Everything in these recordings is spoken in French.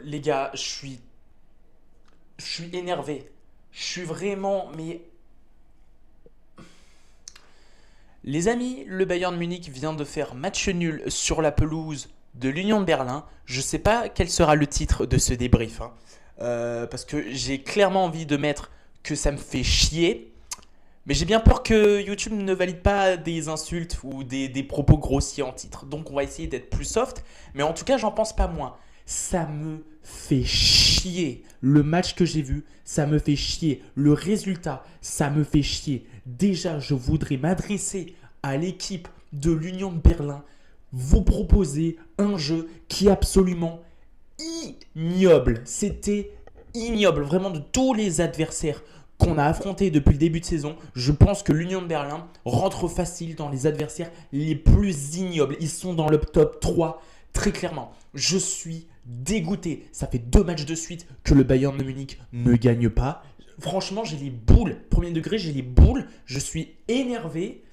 Les gars, je suis énervé. Je suis vraiment, mais les amis, le Bayern Munich vient de faire match nul sur la pelouse de l'Union de Berlin. Je ne sais pas quel sera le titre de ce débrief, hein. Parce que j'ai clairement envie de mettre que ça me fait chier. Mais j'ai bien peur que YouTube ne valide pas des insultes ou des propos grossiers en titre. Donc on va essayer d'être plus soft. Mais en tout cas, j'en pense pas moins. Ça me fait chier. Le match que j'ai vu, ça me fait chier. Le résultat, ça me fait chier. Déjà, je voudrais m'adresser à l'équipe de l'Union de Berlin, vous proposer un jeu qui est absolument ignoble. C'était ignoble, vraiment de tous les adversaires qu'on a affrontés depuis le début de saison. Je pense que l'Union de Berlin rentre facile dans les adversaires les plus ignobles. Ils sont dans le top 3 très clairement. Je suis dégoûté. Ça fait 2 matchs de suite que le Bayern de Munich ne gagne pas. Franchement, j'ai les boules. Premier degré, j'ai les boules. Je suis énervé.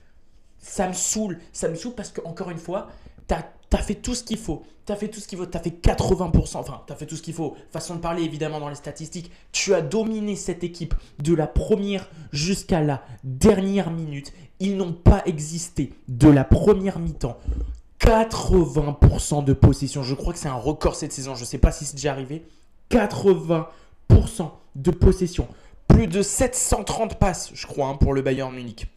Ça me saoule. Ça me saoule parce que, encore une fois, t'as fait tout ce qu'il faut. T'as fait tout ce qu'il faut. T'as fait 80%. Enfin, t'as fait tout ce qu'il faut. Façon de parler, évidemment, dans les statistiques. Tu as dominé cette équipe de la première jusqu'à la dernière minute. Ils n'ont pas existé de la première mi-temps. 80% de possession. Je crois que c'est un record cette saison. Je ne sais pas si c'est déjà arrivé. 80% de possession. Plus de 730 passes, je crois, pour le Bayern Munich.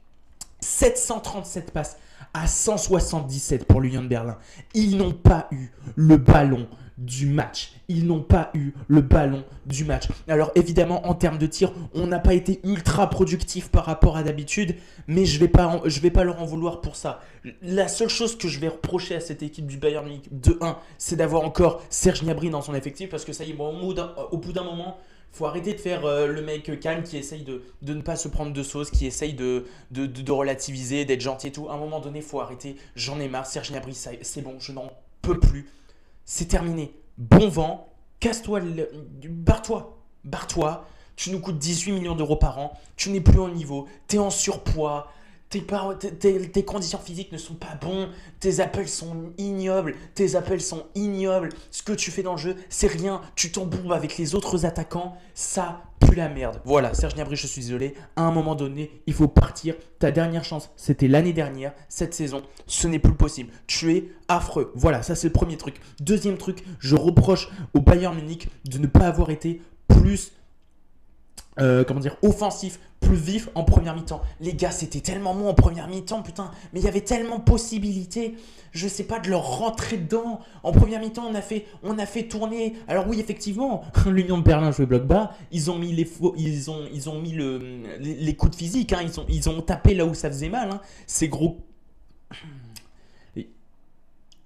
737 passes à 177 pour l'Union de Berlin. Ils n'ont pas eu le ballon du match. Ils n'ont pas eu le ballon du match. Alors évidemment, en termes de tir, on n'a pas été ultra productif par rapport à d'habitude, mais je vais pas leur en vouloir pour ça. La seule chose que je vais reprocher à cette équipe du Bayern Munich, de 1, c'est d'avoir encore Serge Gnabry dans son effectif, parce que ça y est, bon, au bout d'un moment, faut arrêter de faire le mec calme qui essaye de ne pas se prendre de sauce, qui essaye de relativiser, d'être gentil et tout. À un moment donné, faut arrêter. J'en ai marre. Serge Gnabry, c'est bon, je n'en peux plus. C'est terminé. Bon vent. Casse-toi. Barre-toi. Tu nous coûtes 18 millions d'euros par an. Tu n'es plus au niveau. Tu es en surpoids. Tes conditions physiques ne sont pas bons, tes appels sont ignobles, ce que tu fais dans le jeu, c'est rien, tu t'embourbes avec les autres attaquants, ça pue la merde. Voilà, Serge Gnabry, je suis désolé, à un moment donné, il faut partir, ta dernière chance, c'était l'année dernière, cette saison, ce n'est plus possible, tu es affreux. Voilà, ça c'est le premier truc. Deuxième truc, je reproche au Bayern Munich de ne pas avoir été plus offensif, plus vif en première mi-temps. Les gars, c'était tellement bon en première mi-temps, putain, mais il y avait tellement possibilité, je sais pas, de leur rentrer dedans. En première mi-temps, on a fait tourner. Alors oui, effectivement, l'Union de Berlin jouait bloc bas, ils ont mis ils ont mis les coups de physique, hein, ils ont tapé là où ça faisait mal, hein. Ces gros.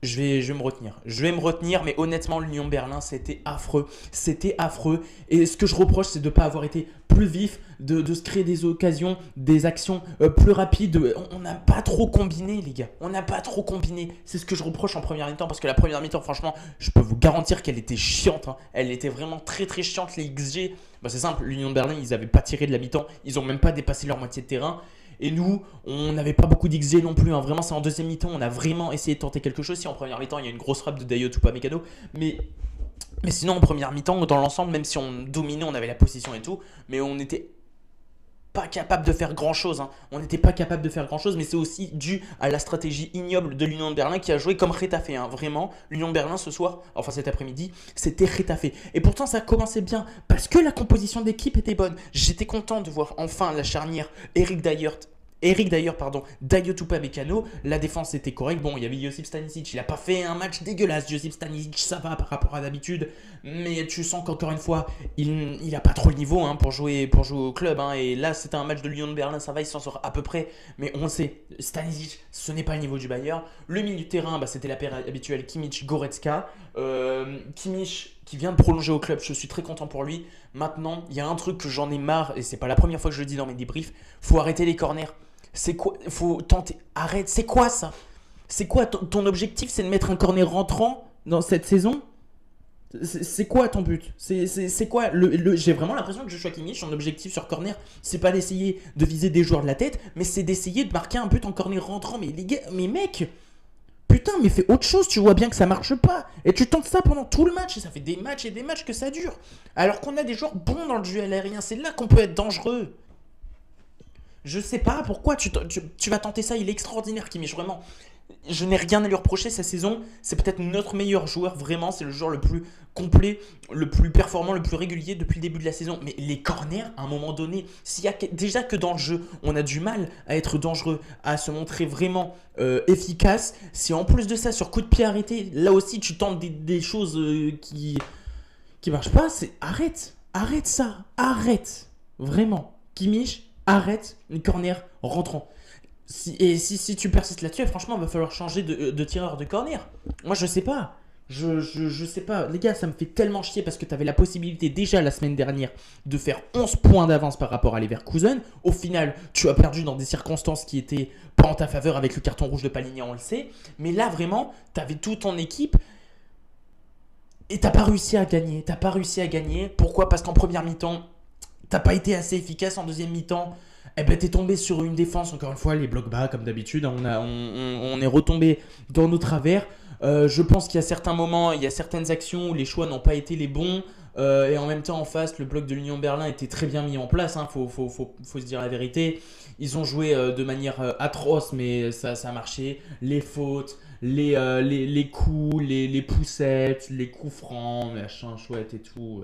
Je vais me retenir. Je vais me retenir, mais honnêtement, l'Union de Berlin, c'était affreux. C'était affreux. Et ce que je reproche, c'est de ne pas avoir été plus vif, de se créer des occasions, des actions plus rapides. On n'a pas trop combiné, les gars. On n'a pas trop combiné. C'est ce que je reproche en première mi-temps, parce que la première mi-temps, franchement, je peux vous garantir qu'elle était chiante, hein. Elle était vraiment très très chiante, les XG. Bah, c'est simple, l'Union de Berlin, ils n'avaient pas tiré de la mi-temps. Ils n'ont même pas dépassé leur moitié de terrain. Et nous, on n'avait pas beaucoup d'XG non plus, hein. Vraiment, c'est en deuxième mi-temps, on a vraiment essayé de tenter quelque chose. Si en première mi-temps, il y a une grosse frappe de Dayot Upamecano, mais sinon, en première mi-temps, dans l'ensemble, même si on dominait, on avait la possession et tout, mais on n'était pas capable de faire grand chose, hein. On n'était pas capable de faire grand chose, mais c'est aussi dû à la stratégie ignoble de l'Union de Berlin qui a joué comme Getafe, hein. Vraiment, l'Union de Berlin ce soir, enfin cet après-midi, c'était Getafe. Et pourtant, ça commençait bien parce que la composition d'équipe était bonne. J'étais content de voir enfin la charnière Dayot Upamecano, la défense était correcte. Bon, il y avait Josip Stanisic, il n'a pas fait un match dégueulasse. Josip Stanisic, ça va par rapport à d'habitude, mais tu sens qu'encore une fois, il n'a pas trop le niveau, hein, pour jouer au club, hein. Et là, c'était un match de Lyon de Berlin, ça va, il s'en sort à peu près, mais on sait, Stanisic, ce n'est pas le niveau du Bayern. Le milieu de terrain, bah, c'était la paire habituelle Kimmich-Goretzka. Kimmich qui vient de prolonger au club, je suis très content pour lui. Maintenant, il y a un truc que j'en ai marre, et c'est pas la première fois que je le dis dans mes débriefs, faut arrêter les corners. C'est quoi? Faut tenter. Arrête. C'est quoi ça? C'est quoi ton objectif? C'est de mettre un corner rentrant dans cette saison? C'est quoi ton but? C'est quoi J'ai vraiment l'impression que Joshua Kimmich, son objectif sur corner, c'est pas d'essayer de viser des joueurs de la tête, mais c'est d'essayer de marquer un but en corner rentrant. Mais les gars, mais mec, putain, mais fais autre chose, tu vois bien que ça marche pas. Et tu tentes ça pendant tout le match, et ça fait des matchs et des matchs que ça dure. Alors qu'on a des joueurs bons dans le duel aérien, c'est là qu'on peut être dangereux. Je sais pas pourquoi tu vas tenter ça, il est extraordinaire Kimmich, vraiment. Je n'ai rien à lui reprocher cette saison, c'est peut-être notre meilleur joueur, vraiment, c'est le joueur le plus complet, le plus performant, le plus régulier depuis le début de la saison. Mais les corners, à un moment donné, s'il y a déjà que dans le jeu, on a du mal à être dangereux, à se montrer vraiment efficace, si en plus de ça, sur coup de pied arrêté, là aussi tu tentes des choses qui marchent pas, arrête ça, arrête, vraiment. Kimmich, arrête les corners rentrants. Si tu persistes là-dessus, franchement, il va falloir changer de tireur de corner. Moi, je sais pas. Je sais pas. Les gars, ça me fait tellement chier parce que tu avais la possibilité déjà la semaine dernière de faire 11 points d'avance par rapport à Leverkusen. Au final, tu as perdu dans des circonstances qui étaient pas en ta faveur avec le carton rouge de Palhinha, on le sait. Mais là, vraiment, tu avais toute ton équipe et t'as pas réussi à gagner. Pourquoi ? Parce qu'en première mi-temps, t'as pas été assez efficace. En deuxième mi-temps, eh ben, t'es tombé sur une défense, encore une fois, les blocs bas, comme d'habitude. On est retombé dans nos travers. Je pense qu'il y a certains moments, il y a certaines actions où les choix n'ont pas été les bons. Et en même temps, en face, le bloc de l'Union Berlin était très bien mis en place. Faut se dire la vérité. Ils ont joué de manière atroce, mais ça a marché. Les fautes, les coups, les poussettes, les coups francs, machin chouette et tout.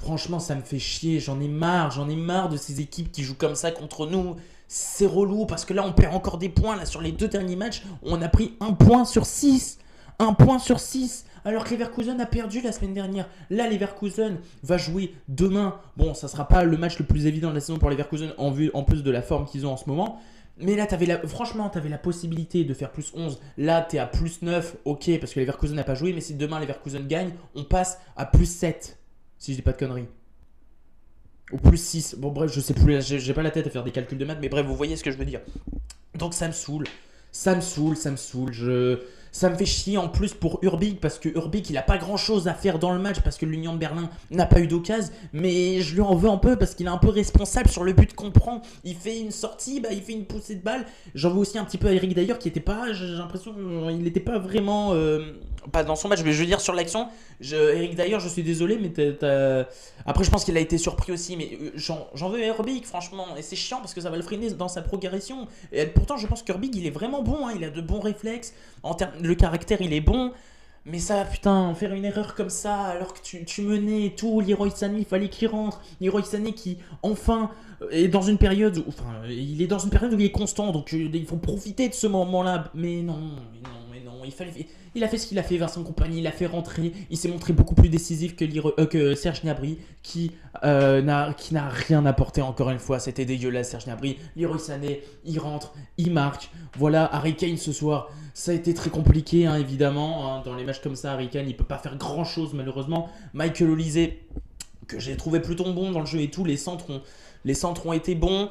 Franchement, ça me fait chier, j'en ai marre de ces équipes qui jouent comme ça contre nous. C'est relou parce que là, on perd encore des points. Là, sur les 2 derniers matchs, on a pris 1 point sur 6. 1 point sur 6. Alors que Leverkusen a perdu la semaine dernière. Là, Leverkusen va jouer demain. Bon, ça sera pas le match le plus évident de la saison pour Leverkusen en plus de la forme qu'ils ont en ce moment. Mais là, franchement, tu avais la possibilité de faire plus 11. Là, tu es à plus 9. Ok, parce que Leverkusen n'a pas joué. Mais si demain Leverkusen gagne, on passe à plus 7. Si je dis pas de conneries. Ou plus 6. Bon, bref, je sais plus. J'ai pas la tête à faire des calculs de maths. Mais bref, vous voyez ce que je veux dire. Donc, ça me saoule. Ça me saoule. Ça me fait chier en plus pour Urbik. Parce que Urbik, il a pas grand chose à faire dans le match. Parce que l'Union de Berlin n'a pas eu d'occasion. Mais je lui en veux un peu. Parce qu'il est un peu responsable sur le but qu'on prend. Il fait une sortie. Il fait une poussée de balle. J'en veux aussi un petit peu à Eric d'ailleurs. Qui était pas. J'ai l'impression. Il n'était pas vraiment. Pas dans son match. Mais je veux dire sur l'action. Eric d'ailleurs, je suis désolé. Mais après, je pense qu'il a été surpris aussi. Mais j'en veux à Urbik, franchement. Et c'est chiant parce que ça va le freiner dans sa progression. Et pourtant, je pense qu'Urbik, il est vraiment bon. Il a de bons réflexes. Le caractère, il est bon. Mais ça, putain, faire une erreur comme ça, alors que tu menais et tout, Leroy Sané, il fallait qu'il rentre. Leroy Sané qui, enfin, est dans une période où, il est dans une période où il est constant, donc il faut profiter de ce moment-là. Mais non, il a fait ce qu'il a fait, Vincent Kompany, il a fait rentrer, il s'est montré beaucoup plus décisif que Serge Gnabry, qui n'a rien apporté encore une fois. C'était dégueulasse, Serge Gnabry. Leroy Sané, il rentre, il marque. Voilà, Harry Kane ce soir, ça a été très compliqué, évidemment. Dans les matchs comme ça, Harry Kane, il peut pas faire grand-chose malheureusement. Michael Olise, que j'ai trouvé plutôt bon dans le jeu et tout, les centres ont été bons.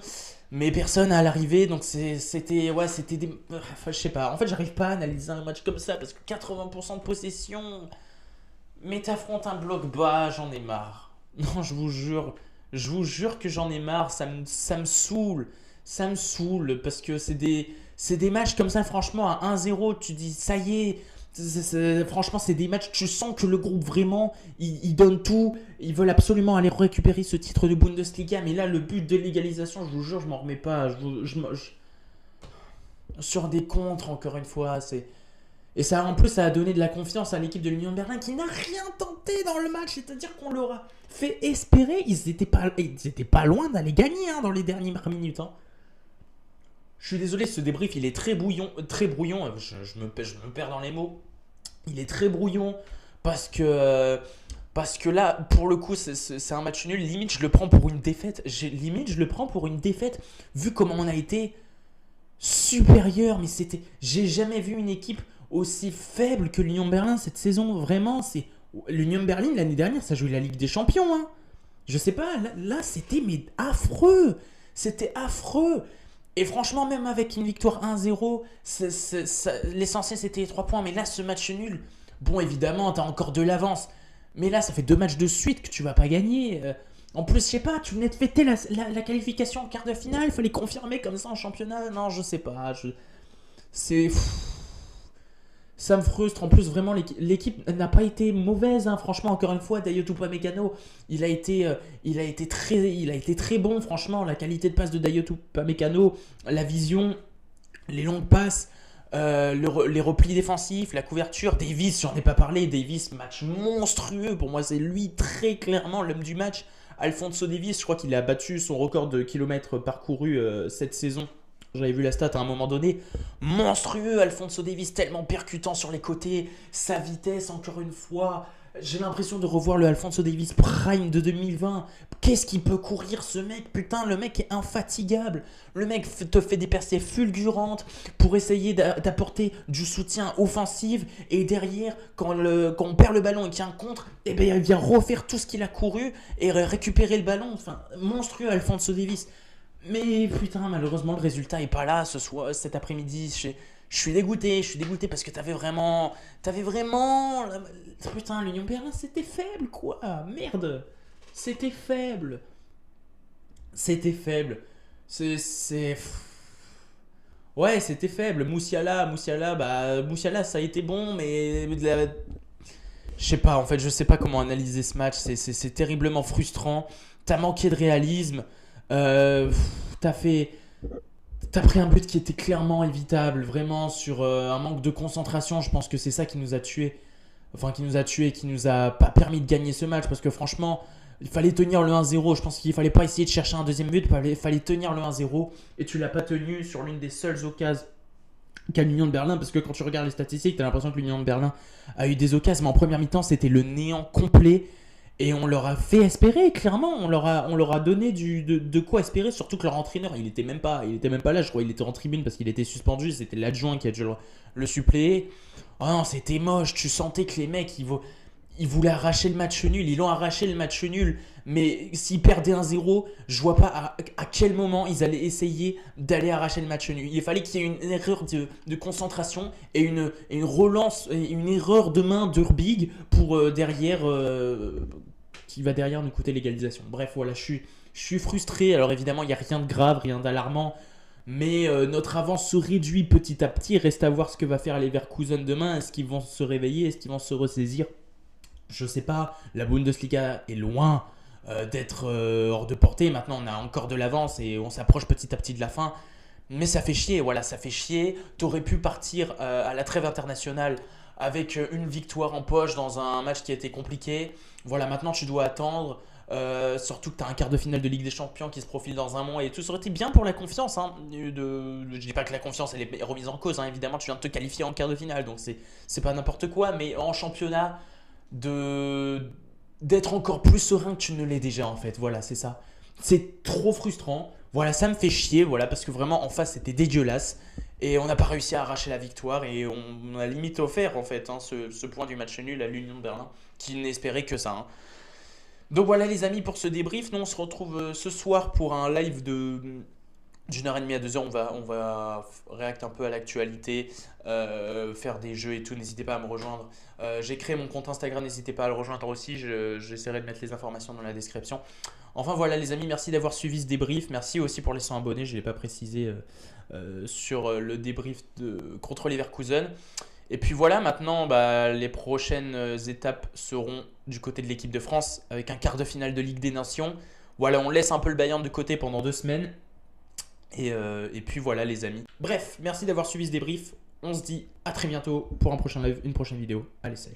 Mais personne à l'arrivée, donc c'était des... Enfin, je sais pas, en fait j'arrive pas à analyser un match comme ça parce que 80% de possession, mais t'affrontes un bloc bas, j'en ai marre. Non, je vous jure que j'en ai marre, ça me saoule parce que c'est des matchs comme ça, franchement, à 1-0, tu dis ça y est. Franchement, c'est des matchs, tu sens que le groupe vraiment, il donne tout. Ils veulent absolument aller récupérer ce titre de Bundesliga. Mais là, le but de l'égalisation, je vous jure, je m'en remets pas. Sur des contres, encore une fois. Et ça, en plus, ça a donné de la confiance à l'équipe de l'Union de Berlin qui n'a rien tenté dans le match. C'est-à-dire qu'on leur a fait espérer. Ils étaient pas loin d'aller gagner dans les dernières minutes. Je suis désolé, ce débrief, il est très brouillon. Je me perds dans les mots. Il est très brouillon parce que là, pour le coup, c'est un match nul. Limite, je le prends pour une défaite. Vu comment on a été supérieur. Mais j'ai jamais vu une équipe aussi faible que l'Union Berlin cette saison. Vraiment, l'Union Berlin, l'année dernière, ça jouait la Ligue des Champions. Je sais pas, là c'était affreux. C'était affreux. Et franchement, même avec une victoire 1-0, l'essentiel c'était les 3 points. Mais là, ce match nul, bon, évidemment, tu as encore de l'avance. Mais là, ça fait 2 matchs de suite que tu vas pas gagner. En plus, je sais pas, tu venais de fêter la qualification en quart de finale. Il fallait confirmer comme ça en championnat. Non, je sais pas. Ça me frustre. En plus, vraiment, l'équipe n'a pas été mauvaise, hein. Franchement, encore une fois, Dayot Upamecano, il a été très bon. Franchement, la qualité de passe de Dayot Upamecano, la vision, les longues passes, les replis défensifs, la couverture. Davis, j'en ai pas parlé. Davis, match monstrueux. Pour moi, c'est lui très clairement l'homme du match. Alphonso Davies, je crois qu'il a battu son record de kilomètres parcourus cette saison. J'avais vu la stat à un moment donné. Monstrueux, Alphonso Davies, tellement percutant sur les côtés. Sa vitesse, encore une fois. J'ai l'impression de revoir le Alphonso Davies Prime de 2020. Qu'est-ce qu'il peut courir ce mec? Putain, le mec est infatigable. Le mec te fait des percées fulgurantes pour essayer d'apporter du soutien offensif. Et derrière, quand on perd le ballon et qu'il y a un contre, eh ben, il vient refaire tout ce qu'il a couru et récupérer le ballon. Enfin, monstrueux Alphonso Davies. Mais putain, malheureusement, le résultat est pas là ce soir, cet après-midi. Je suis dégoûté parce que t'avais vraiment, putain, l'Union Berlin, c'était faible, quoi. Merde, c'était faible, c'était faible. C'est, ouais, c'était faible. Moussiala, ça a été bon, mais je sais pas, en fait, je sais pas comment analyser ce match. C'est terriblement frustrant. T'as manqué de réalisme. T'as fait. T'as pris un but qui était clairement évitable, vraiment sur un manque de concentration. Je pense que c'est ça qui nous a tués. Enfin, qui nous a tués, qui nous a pas permis de gagner ce match. Parce que franchement, il fallait tenir le 1-0. Je pense qu'il fallait pas essayer de chercher un deuxième but. Il fallait tenir le 1-0. Et tu l'as pas tenu sur l'une des seules occasions qu'a l'Union de Berlin. Parce que quand tu regardes les statistiques, t'as l'impression que l'Union de Berlin a eu des occasions. Mais en première mi-temps, c'était le néant complet. Et on leur a fait espérer, clairement. On leur a donné de quoi espérer. Surtout que leur entraîneur, il était même pas là. Je crois qu'il était en tribune parce qu'il était suspendu. C'était l'adjoint qui a dû le suppléer. Oh non, c'était moche. Tu sentais que les mecs, ils voulaient arracher le match nul. Ils l'ont arraché le match nul. Mais s'ils perdaient 1-0, je vois pas à quel moment ils allaient essayer d'aller arracher le match nul. Il fallait qu'il y ait une erreur de concentration et une relance, et une erreur de main d'Urbig pour derrière, qui va derrière nous coûter l'égalisation. Bref, voilà, je suis frustré. Alors évidemment, il n'y a rien de grave, rien d'alarmant. Mais notre avance se réduit petit à petit. Reste à voir ce que va faire les Leverkusen demain. Est-ce qu'ils vont se réveiller? Est-ce qu'ils vont se ressaisir? Je sais pas. La Bundesliga est loin d'être hors de portée. Maintenant, on a encore de l'avance et on s'approche petit à petit de la fin. Mais ça fait chier, voilà, ça fait chier. T'aurais pu partir à la trêve internationale avec une victoire en poche dans un match qui a été compliqué. Voilà, maintenant tu dois attendre. Surtout que tu as un quart de finale de Ligue des Champions qui se profile dans un mois et tout. Ça aurait été bien pour la confiance. Hein, je dis pas que la confiance elle est remise en cause. Hein, évidemment, tu viens de te qualifier en quart de finale, donc c'est pas n'importe quoi. Mais en championnat, d'être encore plus serein que tu ne l'es déjà en fait. Voilà, c'est ça. C'est trop frustrant. Voilà, ça me fait chier. Voilà, parce que vraiment en face c'était dégueulasse et on n'a pas réussi à arracher la victoire et on a limite offert en fait ce point du match nul à l'Union de Berlin qui n'espérait que ça. Hein. Donc voilà les amis pour ce débrief. Nous on se retrouve ce soir pour un live d'une heure et demie à 2 heures. On va réacter un peu à l'actualité, faire des jeux et tout. N'hésitez pas à me rejoindre. J'ai créé mon compte Instagram, n'hésitez pas à le rejoindre aussi. J'essaierai de mettre les informations dans la description. Enfin voilà les amis, merci d'avoir suivi ce débrief. Merci aussi pour les 100 abonnés, je ne l'ai pas précisé sur le débrief contre Leverkusen. Et puis voilà, maintenant, les prochaines étapes seront du côté de l'équipe de France avec un quart de finale de Ligue des Nations. Voilà, on laisse un peu le Bayern de côté pendant 2 semaines. Et puis voilà les amis. Bref, merci d'avoir suivi ce débrief. On se dit à très bientôt pour un prochain live, une prochaine vidéo. Allez, salut.